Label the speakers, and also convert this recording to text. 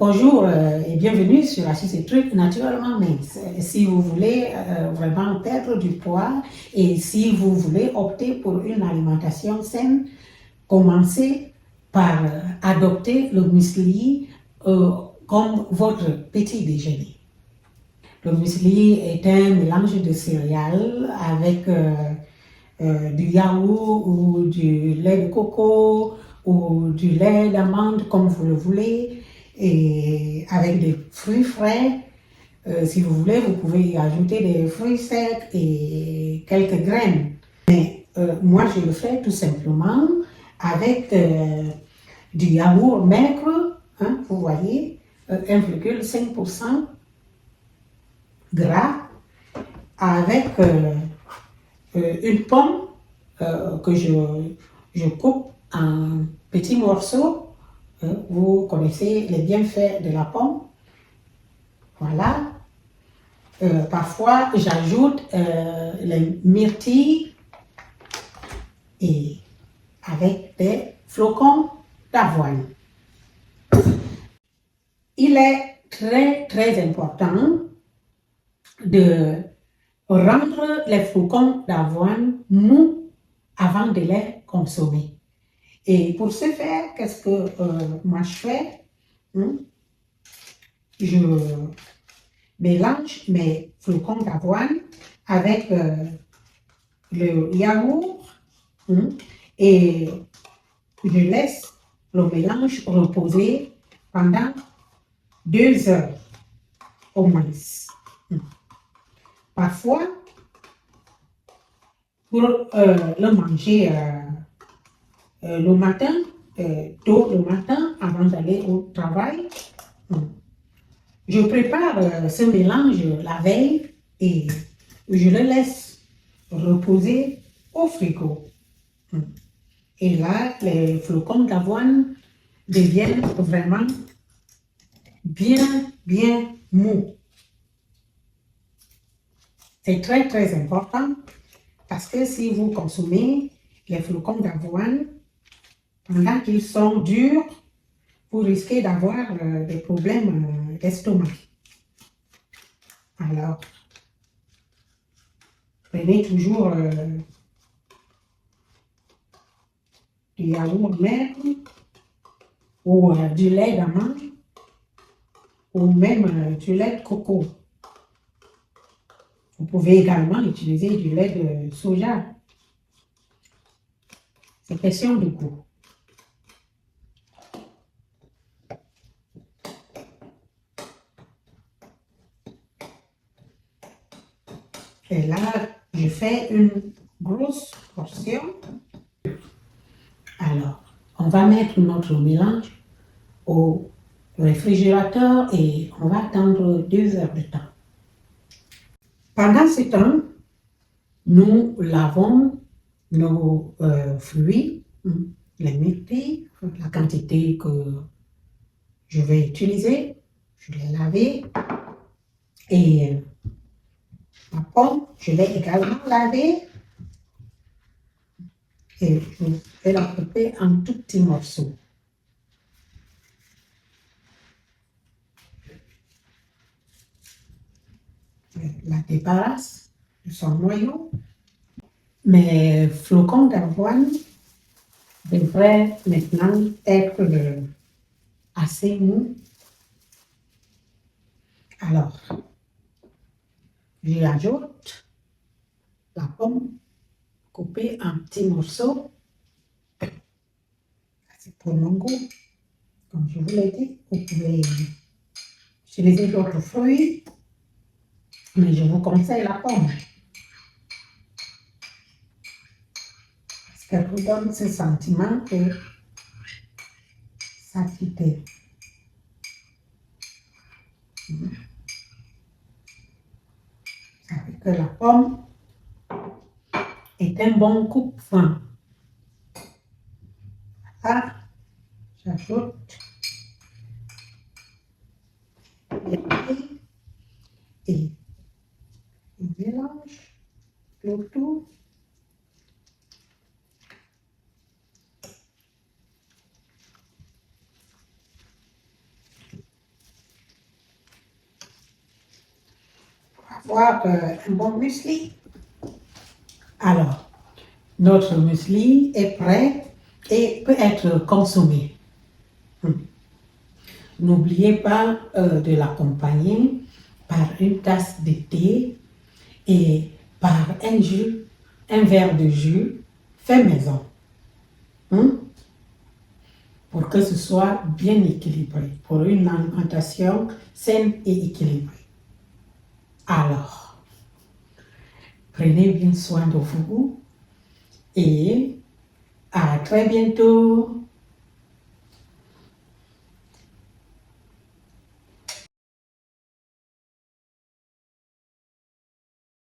Speaker 1: Bonjour et bienvenue sur Astuces et Trucs naturellement minces. Si vous voulez vraiment perdre du poids et si vous voulez opter pour une alimentation saine, commencez par adopter le muesli comme votre petit déjeuner. Le muesli est un mélange de céréales avec du yaourt ou du lait de coco ou du lait d'amande comme vous le voulez et avec des fruits frais. Si vous voulez, vous pouvez y ajouter des fruits secs et quelques graines. Mais moi, je le fais tout simplement avec du yaourt maigre, hein, vous voyez, 1,5% gras, avec une pomme que je coupe en petits morceaux. Vous connaissez les bienfaits de la pomme. Voilà. Parfois, j'ajoute les myrtilles et avec des flocons d'avoine. Il est très important de rendre les flocons d'avoine mous avant de les consommer. Et pour ce faire, qu'est-ce que moi je fais? Je mélange mes flocons d'avoine avec le yaourt et je laisse le mélange reposer pendant 2 heures au moins. Parfois, pour le manger le matin, tôt le matin, avant d'aller au travail, je prépare ce mélange la veille et je le laisse reposer au frigo. Et là, les flocons d'avoine deviennent vraiment bien mous. C'est très important parce que si vous consommez les flocons d'avoine pendant qu'ils sont durs, vous risquez d'avoir des problèmes d'estomac. Alors, prenez toujours du yaourt maigre ou du lait d'amande ou même du lait de coco. Vous pouvez également utiliser du lait de soja. C'est question de goût. Et là, je fais une grosse portion. Alors, on va mettre notre mélange au réfrigérateur et on va attendre 2 heures de temps. Pendant ce temps, nous lavons nos fruits, les myrtilles, la quantité que je vais utiliser, je l'ai lavé et la pomme, je l'ai également lavée et je vais la couper en tout petits morceaux. Je la débarrasse de son noyau. Mes flocons d'avoine devraient maintenant être assez mous. Alors, j'ajoute la pomme coupée en petits morceaux. C'est pour mon goût. Comme je vous l'ai dit, vous pouvez utiliser d'autres fruits, mais je vous conseille la pomme. Parce qu'elle vous donne ce sentiment de satiété. Ça fait que la pomme est un bon coupe-faim. Là, j'ajoute les fruits et je mélange le tout. avoir un bon muesli. Alors, notre muesli est prêt et peut être consommé. N'oubliez pas de l'accompagner par une tasse de thé et par un verre de jus fait maison. Pour que ce soit bien équilibré, pour une alimentation saine et équilibrée. Alors, prenez bien soin de vous et à très bientôt.